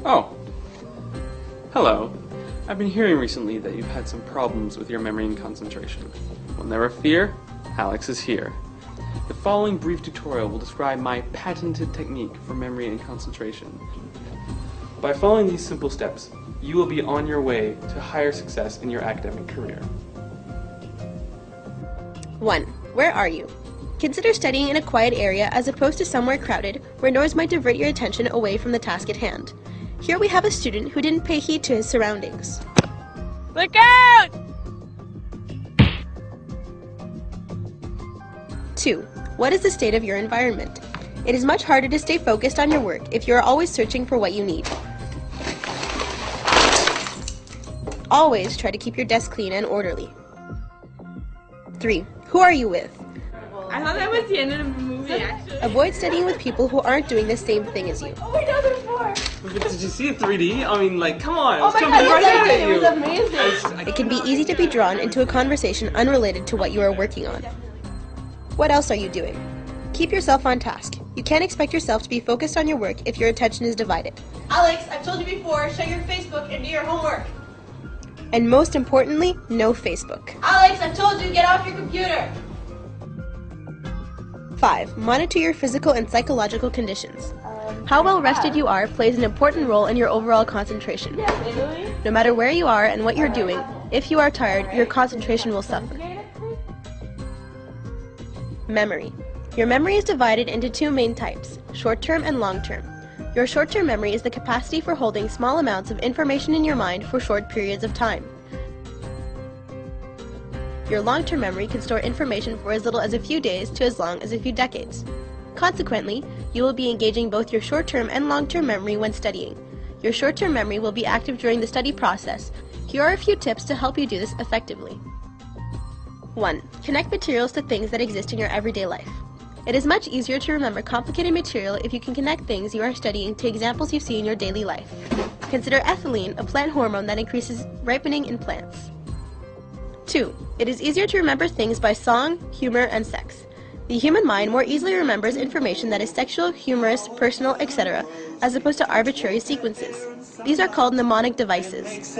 Oh, hello. I've been hearing recently that you've had some problems with your memory and concentration. Well, never fear, Alex is here. The following brief tutorial will describe my patented technique for memory and concentration. By following these simple steps, you will be on your way to higher success in your academic career. 1. Where are you? Consider studying in a quiet area as opposed to somewhere crowded where noise might divert your attention away from the task at hand. Here we have a student who didn't pay heed to his surroundings. Look out! 2. What is the state of your environment? It is much harder to stay focused on your work if you are always searching for what you need. Always try to keep your desk clean and orderly. 3. Who are you with? I thought that was the end of the movie, actually. Avoid studying with people who aren't doing the same thing as you. Oh my god, there's more! But did you see it 3D? I mean, like, come on! Oh my god, it was amazing! It can be easy to be drawn into a conversation unrelated to what you are working on. What else are you doing? Keep yourself on task. You can't expect yourself to be focused on your work if your attention is divided. Alex, I've told you before, shut your Facebook and do your homework. And most importantly, no Facebook. Alex, I've told you, get off your computer. 5. Monitor your physical and psychological conditions. How well rested you are plays an important role in your overall concentration. No matter where you are and what you're doing, if you are tired, your concentration will suffer. Memory. Your memory is divided into two main types, short-term and long-term. Your short-term memory is the capacity for holding small amounts of information in your mind for short periods of time. Your long-term memory can store information for as little as a few days to as long as a few decades. Consequently, you will be engaging both your short-term and long-term memory when studying. Your short-term memory will be active during the study process. Here are a few tips to help you do this effectively. 1. Connect materials to things that exist in your everyday life. It is much easier to remember complicated material if you can connect things you are studying to examples you see in your daily life. Consider ethylene, a plant hormone that increases ripening in plants. 2. It is easier to remember things by song, humor, and sex. The human mind more easily remembers information that is sexual, humorous, personal, etc., as opposed to arbitrary sequences. These are called mnemonic devices.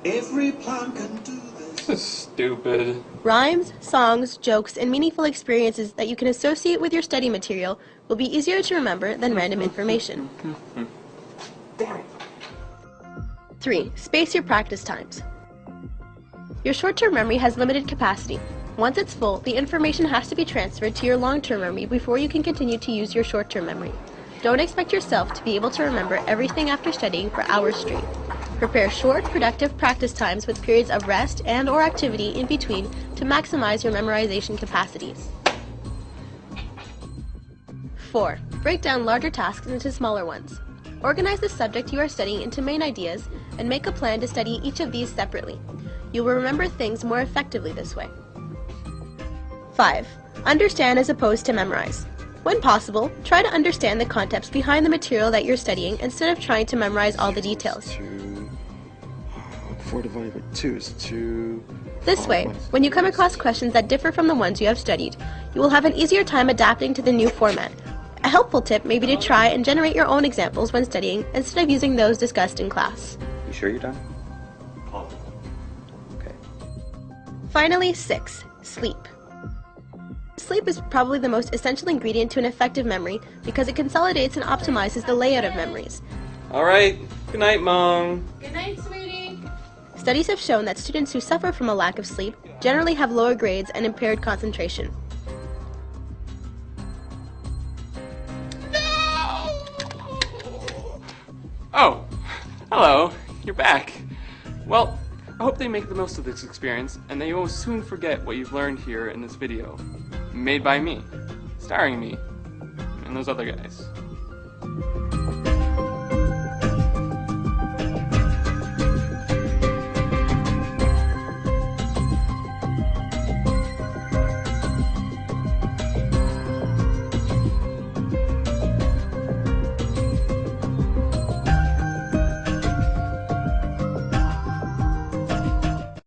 Every plant can do This is stupid. Rhymes, songs, jokes, and meaningful experiences that you can associate with your study material will be easier to remember than random information. 3. Space your practice times. Your short-term memory has limited capacity. Once it's full, the information has to be transferred to your long-term memory before you can continue to use your short-term memory. Don't expect yourself to be able to remember everything after studying for hours straight. Prepare short, productive practice times with periods of rest and/or activity in between to maximize your memorization capacities. 4. Break down larger tasks into smaller ones. Organize the subject you are studying into main ideas and make a plan to study each of these separately. You will remember things more effectively this way. 5. Understand as opposed to memorize. When possible, try to understand the concepts behind the material that you're studying instead of trying to memorize all the details. 4 divided by 2 is 2. This way, when you come across questions that differ from the ones you have studied, you will have an easier time adapting to the new format. A helpful tip may be to try and generate your own examples when studying instead of using those discussed in class. You sure you're done? Okay. Finally, 6. Sleep. Sleep is probably the most essential ingredient to an effective memory because it consolidates and optimizes the layout of memories. Alright, good night, Mom. Good night, sweetie. Studies have shown that students who suffer from a lack of sleep generally have lower grades and impaired concentration. Oh, hello, you're back. Well, I hope they make the most of this experience and that you will soon forget what you've learned here in this video. Made by me, starring me, and those other guys.